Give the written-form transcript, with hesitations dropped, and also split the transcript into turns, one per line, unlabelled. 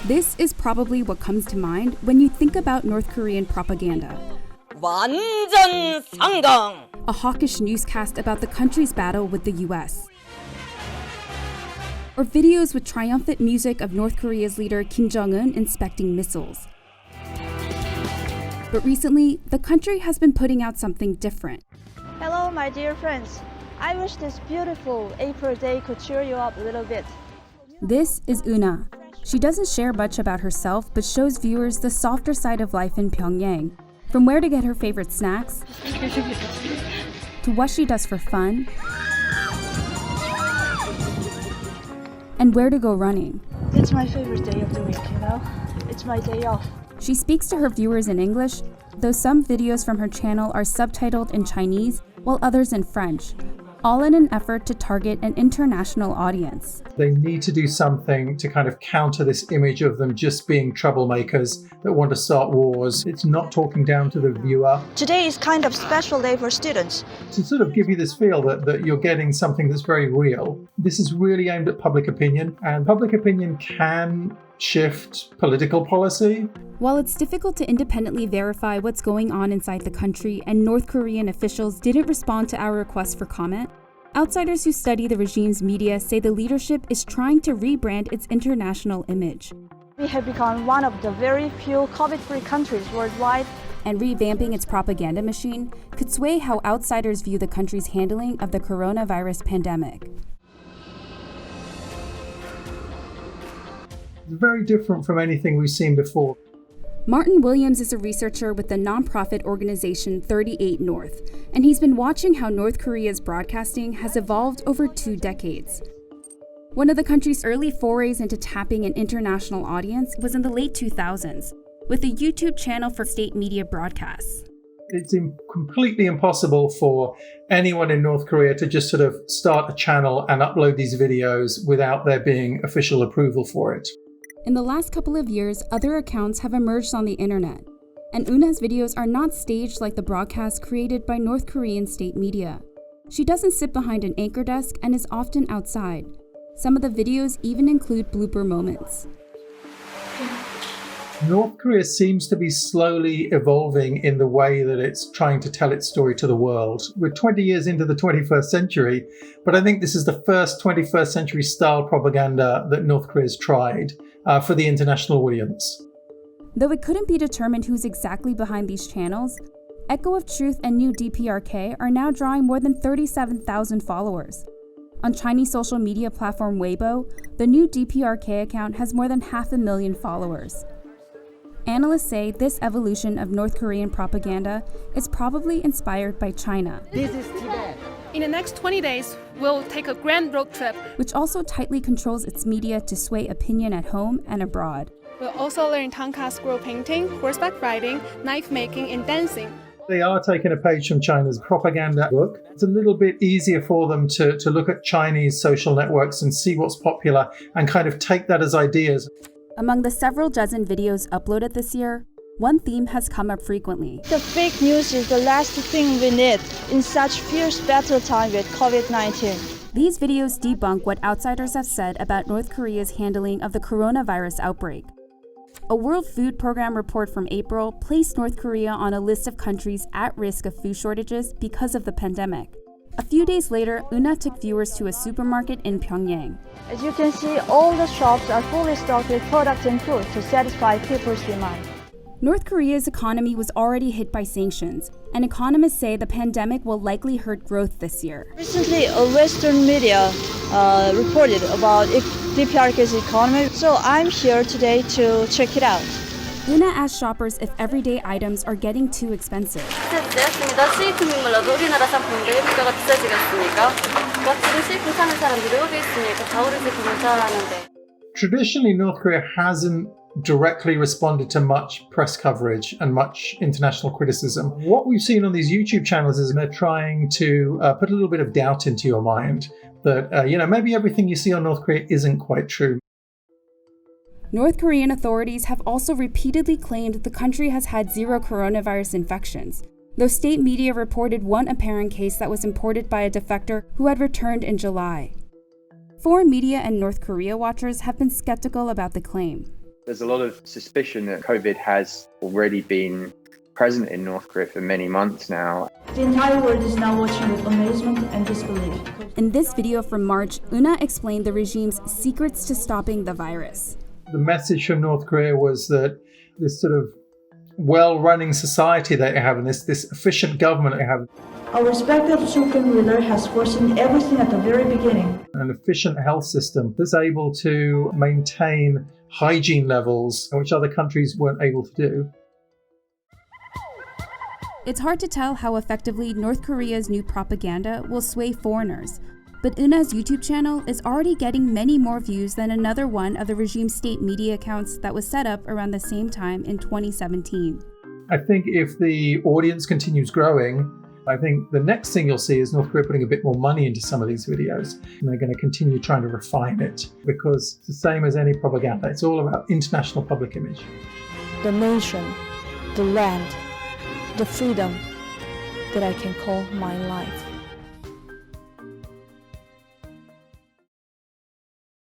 This is probably what comes to mind when you think about North Korean propaganda.
완전 상강!
A hawkish newscast about the country's battle with the US. Or videos with triumphant music of North Korea's leader Kim Jong-un inspecting missiles. But recently, the country has been putting out something different.
Hello, my dear friends. I wish this beautiful April day could cheer you up a little bit.
This is Una. She doesn't share much about herself, but shows viewers the softer side of life in Pyongyang. From where to get her favorite snacks, to what she does for fun, and where to go running.
It's my favorite day of the week, you know? It's my day off.
She speaks to her viewers in English, though some videos from her channel are subtitled in Chinese, while others in French, all in an effort to target an international audience.
They need to do something to kind of counter this image of them just being troublemakers that want to start wars. It's not talking down to the viewer.
Today is kind of special day for students.
To sort of give you this feel that you're getting something that's very real. This is really aimed at public opinion, and public opinion can shift political policy.
While it's difficult to independently verify what's going on inside the country and North Korean officials didn't respond to our request for comment, outsiders who study the regime's media say the leadership is trying to rebrand its international image.
We have become one of the very few COVID-free countries worldwide.
And revamping its propaganda machine could sway how outsiders view the country's handling of the coronavirus pandemic.
It's very different from anything we've seen before.
Martin Williams is a researcher with the nonprofit organization 38 North, and he's been watching how North Korea's broadcasting has evolved over 2 decades. One of the country's early forays into tapping an international audience was in the late 2000s, with a YouTube channel for state media broadcasts.
It's completely impossible for anyone in North Korea to just sort of start a channel and upload these videos without there being official approval for it.
In the last couple of years, other accounts have emerged on the internet, and Una's videos are not staged like the broadcasts created by North Korean state media. She doesn't sit behind an anchor desk and is often outside. Some of the videos even include blooper moments.
North Korea seems to be slowly evolving in the way that it's trying to tell its story to the world. We're 20 years into the 21st century, but I think this is the first 21st century style propaganda that North Korea's tried for the international audience.
Though it couldn't be determined who's exactly behind these channels, Echo of Truth and New DPRK are now drawing more than 37,000 followers. On Chinese social media platform Weibo, the New DPRK account has more than 500,000 followers. Analysts say this evolution of North Korean propaganda is probably inspired by China.
This is Tibet. In the next 20 days, we'll take a grand road trip,
which also tightly controls its media to sway opinion at home and abroad.
We'll also learn Tanka scroll painting, horseback riding, knife making, and dancing.
They are taking a page from China's propaganda book. It's a little bit easier for them to look at Chinese social networks and see what's popular and kind of take that as ideas.
Among the several dozen videos uploaded this year, one theme has come up frequently.
The fake news is the last thing we need in such fierce battle time with COVID-19.
These videos debunk what outsiders have said about North Korea's handling of the coronavirus outbreak. A World Food Program report from April placed North Korea on a list of countries at risk of food shortages because of the pandemic. A few days later, Una took viewers to a supermarket in Pyongyang.
As you can see, all the shops are fully stocked with products and food to satisfy people's demand.
North Korea's economy was already hit by sanctions, and economists say the pandemic will likely hurt growth this year.
Recently, a Western media reported about DPRK's economy, so I'm here today to check it out.
Una asked shoppers if everyday items are getting too expensive.
비쌌습니다. 수입품 물러도 우리나라 상품들이 물가가 비싸지겠습니까? 지금 수입품 사는 사람들이 어디 있습니까? 다 우리 제품을 잘 아는데.
Traditionally, North Korea hasn't directly responded to much press coverage and much international criticism. What we've seen on these YouTube channels is they're trying to put a little bit of doubt into your mind that, maybe everything you see on North Korea isn't quite true.
North Korean authorities have also repeatedly claimed the country has had 0 coronavirus infections, though state media reported one apparent case that was imported by a defector who had returned in July. Foreign media and North Korea watchers have been skeptical about the claim.
There's a lot of suspicion that COVID has already been present in North Korea for many months now.
The entire world is now watching with amazement and disbelief.
In this video from March, Una explained the regime's secrets to stopping the virus.
The message from North Korea was that this sort of well-running society that you have and this efficient government that you have,
Our respected supreme leader has foreseen everything at the very beginning.
an efficient health system that's able to maintain hygiene levels which other countries weren't able to do.
It's hard to tell how effectively North Korea's new propaganda will sway foreigners, but Una's YouTube channel is already getting many more views than another one of the regime's state media accounts that was set up around the same time in 2017.
I think if the audience continues growing, I think the next thing you'll see is North Korea putting a bit more money into some of these videos, and they're going to continue trying to refine it, because it's the same as any propaganda. It's all about international public image.
The nation, the land, the freedom that I can call my life.